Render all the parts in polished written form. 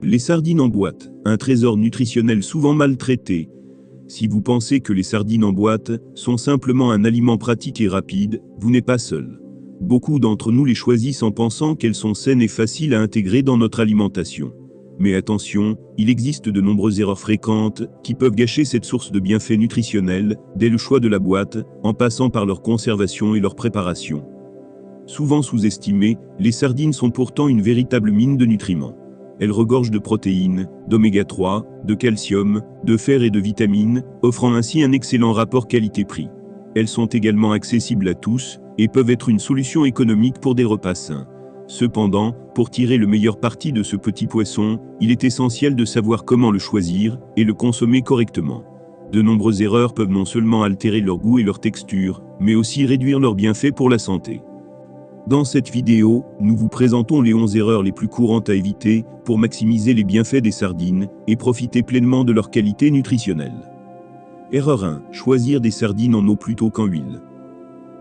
Les sardines en boîte, un trésor nutritionnel souvent maltraité. Si vous pensez que les sardines en boîte sont simplement un aliment pratique et rapide, vous n'êtes pas seul. Beaucoup d'entre nous les choisissent en pensant qu'elles sont saines et faciles à intégrer dans notre alimentation. Mais attention, il existe de nombreuses erreurs fréquentes qui peuvent gâcher cette source de bienfaits nutritionnels dès le choix de la boîte, en passant par leur conservation et leur préparation. Souvent sous-estimées, les sardines sont pourtant une véritable mine de nutriments. Elles regorgent de protéines, d'oméga 3, de calcium, de fer et de vitamines, offrant ainsi un excellent rapport qualité-prix. Elles sont également accessibles à tous et peuvent être une solution économique pour des repas sains. Cependant, pour tirer le meilleur parti de ce petit poisson, il est essentiel de savoir comment le choisir et le consommer correctement. De nombreuses erreurs peuvent non seulement altérer leur goût et leur texture, mais aussi réduire leurs bienfaits pour la santé. Dans cette vidéo, nous vous présentons les 11 erreurs les plus courantes à éviter pour maximiser les bienfaits des sardines et profiter pleinement de leur qualité nutritionnelle. Erreur 1. Choisir des sardines en eau plutôt qu'en huile.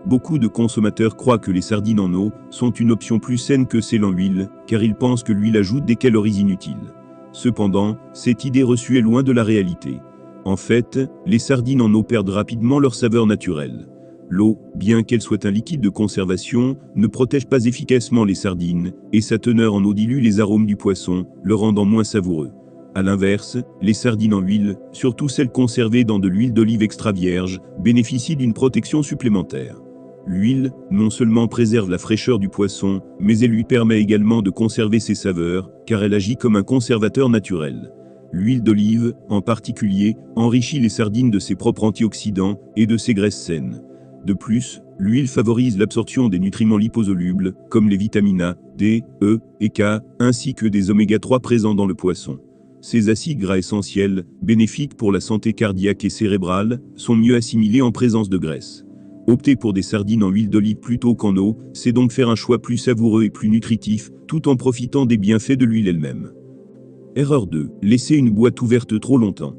Beaucoup de consommateurs croient que les sardines en eau sont une option plus saine que celles en huile, car ils pensent que l'huile ajoute des calories inutiles. Cependant, cette idée reçue est loin de la réalité. En fait, les sardines en eau perdent rapidement leur saveur naturelle. L'eau, bien qu'elle soit un liquide de conservation, ne protège pas efficacement les sardines, et sa teneur en eau dilue les arômes du poisson, le rendant moins savoureux. A l'inverse, les sardines en huile, surtout celles conservées dans de l'huile d'olive extra vierge, bénéficient d'une protection supplémentaire. L'huile, non seulement préserve la fraîcheur du poisson, mais elle lui permet également de conserver ses saveurs, car elle agit comme un conservateur naturel. L'huile d'olive, en particulier, enrichit les sardines de ses propres antioxydants et de ses graisses saines. De plus, l'huile favorise l'absorption des nutriments liposolubles, comme les vitamines A, D, E et K, ainsi que des oméga 3 présents dans le poisson. Ces acides gras essentiels, bénéfiques pour la santé cardiaque et cérébrale, sont mieux assimilés en présence de graisse. Opter pour des sardines en huile d'olive plutôt qu'en eau, c'est donc faire un choix plus savoureux et plus nutritif, tout en profitant des bienfaits de l'huile elle-même. Erreur 2. Laisser une boîte ouverte trop longtemps.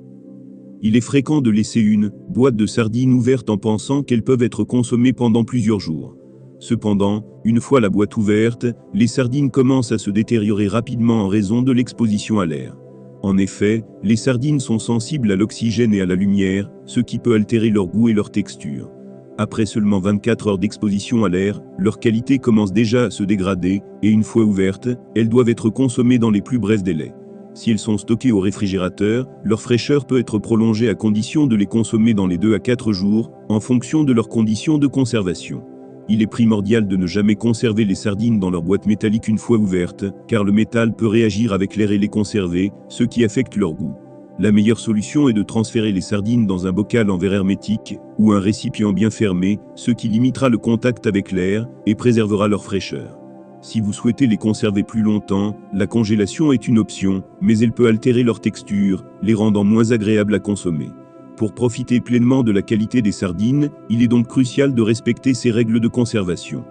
Il est fréquent de laisser une boîte de sardines ouverte en pensant qu'elles peuvent être consommées pendant plusieurs jours. Cependant, une fois la boîte ouverte, les sardines commencent à se détériorer rapidement en raison de l'exposition à l'air. En effet, les sardines sont sensibles à l'oxygène et à la lumière, ce qui peut altérer leur goût et leur texture. Après seulement 24 heures d'exposition à l'air, leur qualité commence déjà à se dégrader, et une fois ouvertes, elles doivent être consommées dans les plus brefs délais. Si elles sont stockées au réfrigérateur, leur fraîcheur peut être prolongée à condition de les consommer dans les 2 à 4 jours, en fonction de leurs conditions de conservation. Il est primordial de ne jamais conserver les sardines dans leur boîte métallique une fois ouvertes, car le métal peut réagir avec l'air et les conserver, ce qui affecte leur goût. La meilleure solution est de transférer les sardines dans un bocal en verre hermétique, ou un récipient bien fermé, ce qui limitera le contact avec l'air, et préservera leur fraîcheur. Si vous souhaitez les conserver plus longtemps, la congélation est une option, mais elle peut altérer leur texture, les rendant moins agréables à consommer. Pour profiter pleinement de la qualité des sardines, il est donc crucial de respecter ces règles de conservation.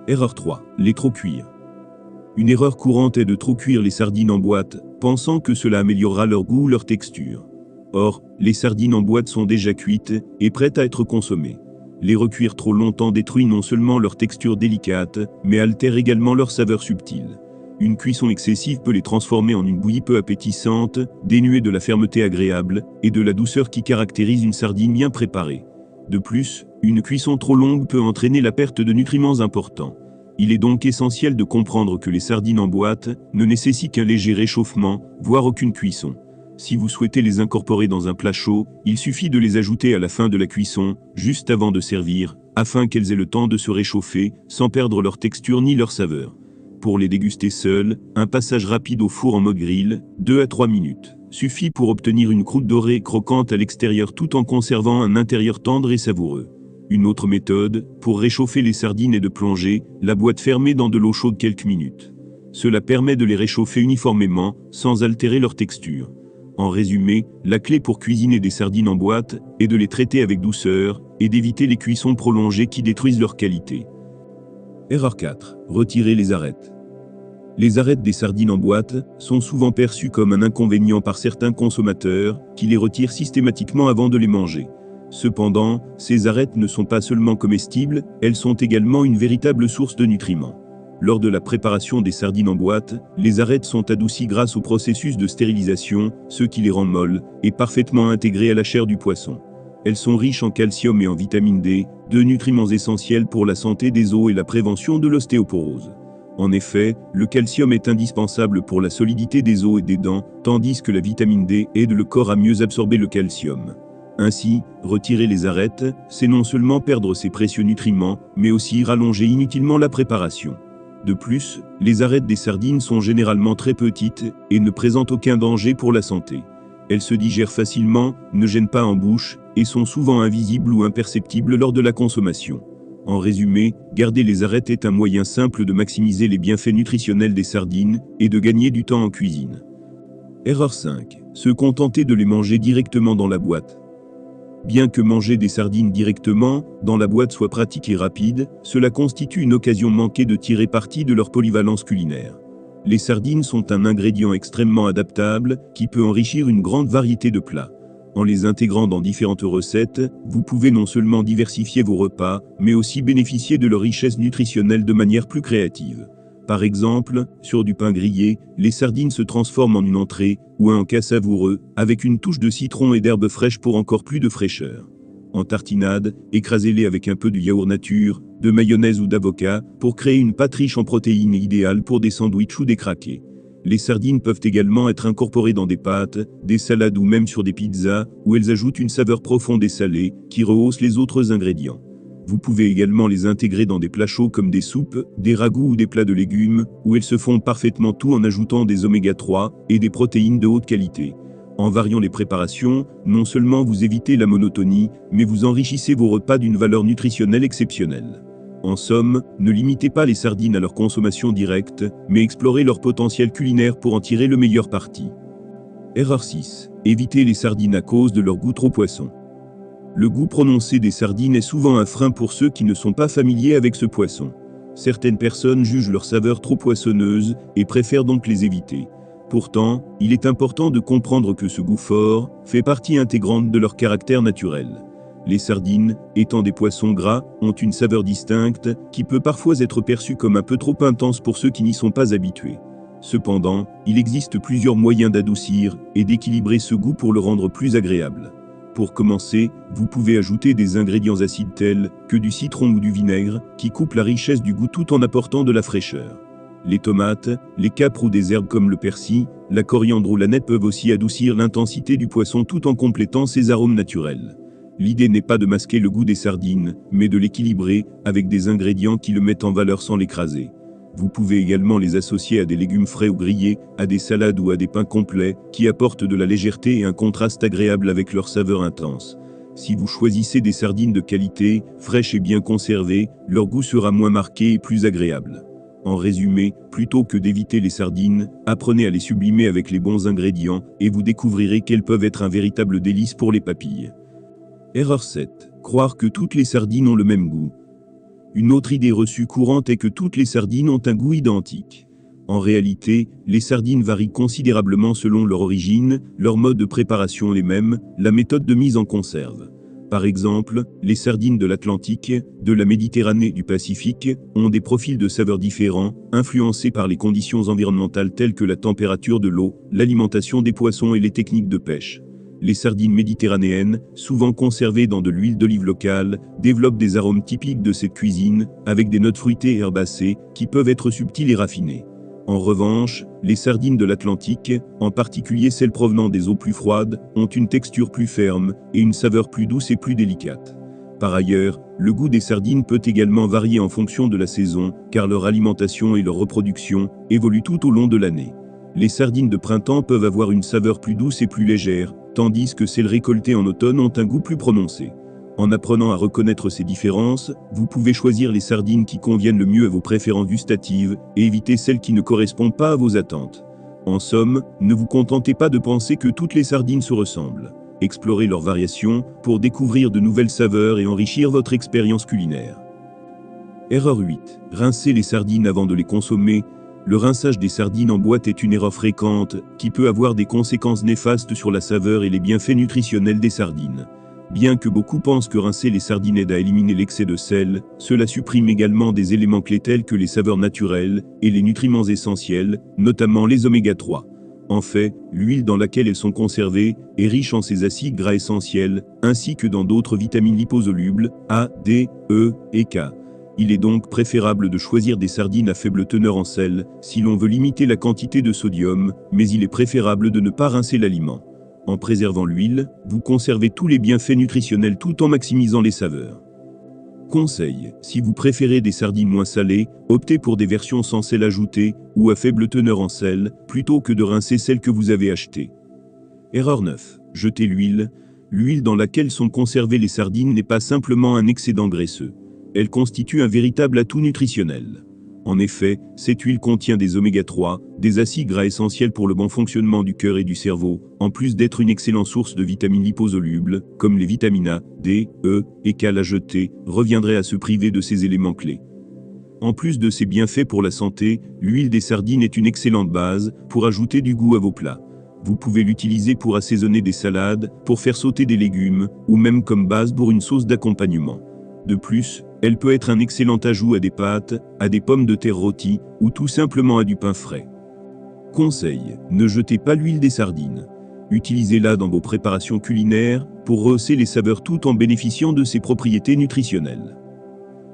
Erreur 3. Les trop cuire. Une erreur courante est de trop cuire les sardines en boîte, pensant que cela améliorera leur goût ou leur texture. Or, les sardines en boîte sont déjà cuites et prêtes à être consommées. Les recuire trop longtemps détruit non seulement leur texture délicate, mais altère également leur saveur subtile. Une cuisson excessive peut les transformer en une bouillie peu appétissante, dénuée de la fermeté agréable et de la douceur qui caractérise une sardine bien préparée. De plus, une cuisson trop longue peut entraîner la perte de nutriments importants. Il est donc essentiel de comprendre que les sardines en boîte ne nécessitent qu'un léger réchauffement, voire aucune cuisson. Si vous souhaitez les incorporer dans un plat chaud, il suffit de les ajouter à la fin de la cuisson, juste avant de servir, afin qu'elles aient le temps de se réchauffer, sans perdre leur texture ni leur saveur. Pour les déguster seules, un passage rapide au four en mode grill, 2 à 3 minutes, suffit pour obtenir une croûte dorée et croquante à l'extérieur tout en conservant un intérieur tendre et savoureux. Une autre méthode, pour réchauffer les sardines est de plonger la boîte fermée dans de l'eau chaude quelques minutes. Cela permet de les réchauffer uniformément, sans altérer leur texture. En résumé, la clé pour cuisiner des sardines en boîte est de les traiter avec douceur et d'éviter les cuissons prolongées qui détruisent leur qualité. Erreur 4. Retirer les arêtes. Les arêtes des sardines en boîte sont souvent perçues comme un inconvénient par certains consommateurs qui les retirent systématiquement avant de les manger. Cependant, ces arêtes ne sont pas seulement comestibles, elles sont également une véritable source de nutriments. lors de la préparation des sardines en boîte, les arêtes sont adoucies grâce au processus de stérilisation, ce qui les rend molles et parfaitement intégrées à la chair du poisson. Elles sont riches en calcium et en vitamine D, deux nutriments essentiels pour la santé des os et la prévention de l'ostéoporose. En effet, le calcium est indispensable pour la solidité des os et des dents, tandis que la vitamine D aide le corps à mieux absorber le calcium. Ainsi, retirer les arêtes, c'est non seulement perdre ces précieux nutriments, mais aussi rallonger inutilement la préparation. De plus, les arêtes des sardines sont généralement très petites et ne présentent aucun danger pour la santé. Elles se digèrent facilement, ne gênent pas en bouche et sont souvent invisibles ou imperceptibles lors de la consommation. En résumé, garder les arêtes est un moyen simple de maximiser les bienfaits nutritionnels des sardines et de gagner du temps en cuisine. Erreur 5. Se contenter de les manger directement dans la boîte. Bien que manger des sardines directement dans la boîte soit pratique et rapide, cela constitue une occasion manquée de tirer parti de leur polyvalence culinaire. Les sardines sont un ingrédient extrêmement adaptable qui peut enrichir une grande variété de plats. En les intégrant dans différentes recettes, vous pouvez non seulement diversifier vos repas, mais aussi bénéficier de leur richesse nutritionnelle de manière plus créative. Par exemple, sur du pain grillé, les sardines se transforment en une entrée ou un encas savoureux, avec une touche de citron et d'herbes fraîches pour encore plus de fraîcheur. En tartinade, écrasez-les avec un peu de yaourt nature, de mayonnaise ou d'avocat, pour créer une pâte riche en protéines idéale pour des sandwichs ou des craqués. Les sardines peuvent également être incorporées dans des pâtes, des salades ou même sur des pizzas, où elles ajoutent une saveur profonde et salée, qui rehausse les autres ingrédients. Vous pouvez également les intégrer dans des plats chauds comme des soupes, des ragoûts ou des plats de légumes, où elles se font parfaitement tout en ajoutant des oméga 3 et des protéines de haute qualité. En variant les préparations, non seulement vous évitez la monotonie, mais vous enrichissez vos repas d'une valeur nutritionnelle exceptionnelle. En somme, ne limitez pas les sardines à leur consommation directe, mais explorez leur potentiel culinaire pour en tirer le meilleur parti. Erreur 6. Évitez les sardines à cause de leur goût trop poisson. Le goût prononcé des sardines est souvent un frein pour ceux qui ne sont pas familiers avec ce poisson. Certaines personnes jugent leur saveur trop poissonneuse et préfèrent donc les éviter. Pourtant, il est important de comprendre que ce goût fort fait partie intégrante de leur caractère naturel. Les sardines, étant des poissons gras, ont une saveur distincte qui peut parfois être perçue comme un peu trop intense pour ceux qui n'y sont pas habitués. Cependant, il existe plusieurs moyens d'adoucir et d'équilibrer ce goût pour le rendre plus agréable. Pour commencer, vous pouvez ajouter des ingrédients acides tels que du citron ou du vinaigre, qui coupent la richesse du goût tout en apportant de la fraîcheur. Les tomates, les capres ou des herbes comme le persil, la coriandre ou l'aneth peuvent aussi adoucir l'intensité du poisson tout en complétant ses arômes naturels. L'idée n'est pas de masquer le goût des sardines, mais de l'équilibrer avec des ingrédients qui le mettent en valeur sans l'écraser. Vous pouvez également les associer à des légumes frais ou grillés, à des salades ou à des pains complets, qui apportent de la légèreté et un contraste agréable avec leur saveur intense. Si vous choisissez des sardines de qualité, fraîches et bien conservées, leur goût sera moins marqué et plus agréable. En résumé, plutôt que d'éviter les sardines, apprenez à les sublimer avec les bons ingrédients, et vous découvrirez qu'elles peuvent être un véritable délice pour les papilles. Erreur 7. Croire que toutes les sardines ont le même goût. Une autre idée reçue courante est que toutes les sardines ont un goût identique. En réalité, les sardines varient considérablement selon leur origine, leur mode de préparation les mêmes, la méthode de mise en conserve. Par exemple, les sardines de l'Atlantique, de la Méditerranée et du Pacifique ont des profils de saveurs différents, influencés par les conditions environnementales telles que la température de l'eau, l'alimentation des poissons et les techniques de pêche. Les sardines méditerranéennes, souvent conservées dans de l'huile d'olive locale, développent des arômes typiques de cette cuisine, avec des notes fruitées et herbacées, qui peuvent être subtiles et raffinées. En revanche, les sardines de l'Atlantique, en particulier celles provenant des eaux plus froides, ont une texture plus ferme et une saveur plus douce et plus délicate. Par ailleurs, le goût des sardines peut également varier en fonction de la saison, car leur alimentation et leur reproduction évoluent tout au long de l'année. Les sardines de printemps peuvent avoir une saveur plus douce et plus légère, tandis que celles récoltées en automne ont un goût plus prononcé. En apprenant à reconnaître ces différences, vous pouvez choisir les sardines qui conviennent le mieux à vos préférences gustatives et éviter celles qui ne correspondent pas à vos attentes. En somme, ne vous contentez pas de penser que toutes les sardines se ressemblent. Explorez leurs variations pour découvrir de nouvelles saveurs et enrichir votre expérience culinaire. Erreur 8. Rincer les sardines avant de les consommer. Le rinçage des sardines en boîte est une erreur fréquente qui peut avoir des conséquences néfastes sur la saveur et les bienfaits nutritionnels des sardines. Bien que beaucoup pensent que rincer les sardines aide à éliminer l'excès de sel, cela supprime également des éléments clés tels que les saveurs naturelles et les nutriments essentiels, notamment les oméga 3. En fait, l'huile dans laquelle elles sont conservées est riche en ces acides gras essentiels, ainsi que dans d'autres vitamines liposolubles, A, D, E et K. Il est donc préférable de choisir des sardines à faible teneur en sel, si l'on veut limiter la quantité de sodium, mais il est préférable de ne pas rincer l'aliment. En préservant l'huile, vous conservez tous les bienfaits nutritionnels tout en maximisant les saveurs. Conseil, si vous préférez des sardines moins salées, optez pour des versions sans sel ajouté ou à faible teneur en sel, plutôt que de rincer celles que vous avez achetées. Erreur 9. Jetez l'huile. L'huile dans laquelle sont conservées les sardines n'est pas simplement un excédent graisseux. Elle constitue un véritable atout nutritionnel. En effet, cette huile contient des oméga 3, des acides gras essentiels pour le bon fonctionnement du cœur et du cerveau, en plus d'être une excellente source de vitamines liposolubles, comme les vitamines A, D, E et K. La jeter reviendrait à se priver de ces éléments clés. En plus de ses bienfaits pour la santé, l'huile des sardines est une excellente base pour ajouter du goût à vos plats. Vous pouvez l'utiliser pour assaisonner des salades, pour faire sauter des légumes, ou même comme base pour une sauce d'accompagnement. De plus, elle peut être un excellent ajout à des pâtes, à des pommes de terre rôties, ou tout simplement à du pain frais. Conseil, ne jetez pas l'huile des sardines. Utilisez-la dans vos préparations culinaires, pour rehausser les saveurs tout en bénéficiant de ses propriétés nutritionnelles.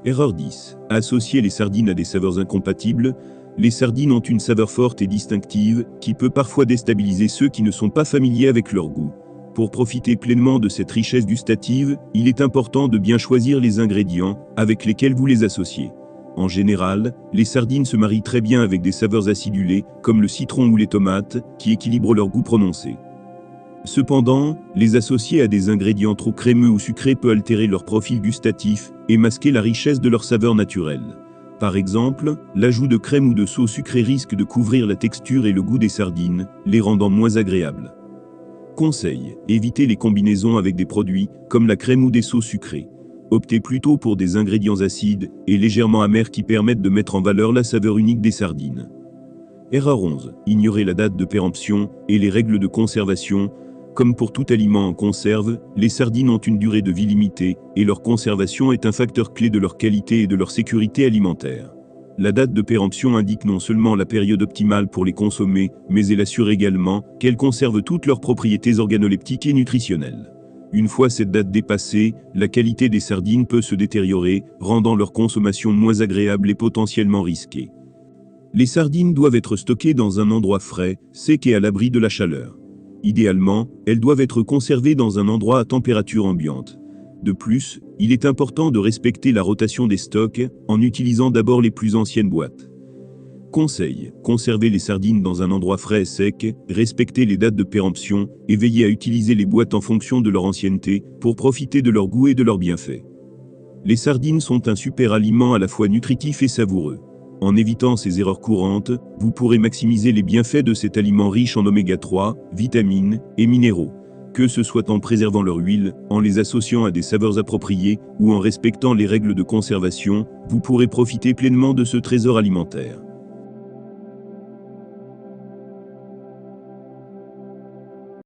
Erreur 10. Associer les sardines à des saveurs incompatibles. Les sardines ont une saveur forte et distinctive, qui peut parfois déstabiliser ceux qui ne sont pas familiers avec leur goût. Pour profiter pleinement de cette richesse gustative, il est important de bien choisir les ingrédients avec lesquels vous les associez. En général, les sardines se marient très bien avec des saveurs acidulées, comme le citron ou les tomates, qui équilibrent leur goût prononcé. Cependant, les associer à des ingrédients trop crémeux ou sucrés peut altérer leur profil gustatif et masquer la richesse de leur saveur naturelle. Par exemple, l'ajout de crème ou de sauce sucrée risque de couvrir la texture et le goût des sardines, les rendant moins agréables. Conseil, évitez les combinaisons avec des produits, comme la crème ou des sauces sucrées. Optez plutôt pour des ingrédients acides et légèrement amers qui permettent de mettre en valeur la saveur unique des sardines. Erreur 11. Ignorez la date de péremption et les règles de conservation. Comme pour tout aliment en conserve, les sardines ont une durée de vie limitée et leur conservation est un facteur clé de leur qualité et de leur sécurité alimentaire. La date de péremption indique non seulement la période optimale pour les consommer, mais elle assure également qu'elles conservent toutes leurs propriétés organoleptiques et nutritionnelles. Une fois cette date dépassée, la qualité des sardines peut se détériorer, rendant leur consommation moins agréable et potentiellement risquée. Les sardines doivent être stockées dans un endroit frais, sec et à l'abri de la chaleur. Idéalement, elles doivent être conservées dans un endroit à température ambiante. De plus, il est important de respecter la rotation des stocks en utilisant d'abord les plus anciennes boîtes. Conseil, conservez les sardines dans un endroit frais et sec, respectez les dates de péremption et veillez à utiliser les boîtes en fonction de leur ancienneté pour profiter de leur goût et de leurs bienfaits. Les sardines sont un super aliment à la fois nutritif et savoureux. En évitant ces erreurs courantes, vous pourrez maximiser les bienfaits de cet aliment riche en oméga 3, vitamines et minéraux. Que ce soit en préservant leur huile, en les associant à des saveurs appropriées ou en respectant les règles de conservation, vous pourrez profiter pleinement de ce trésor alimentaire.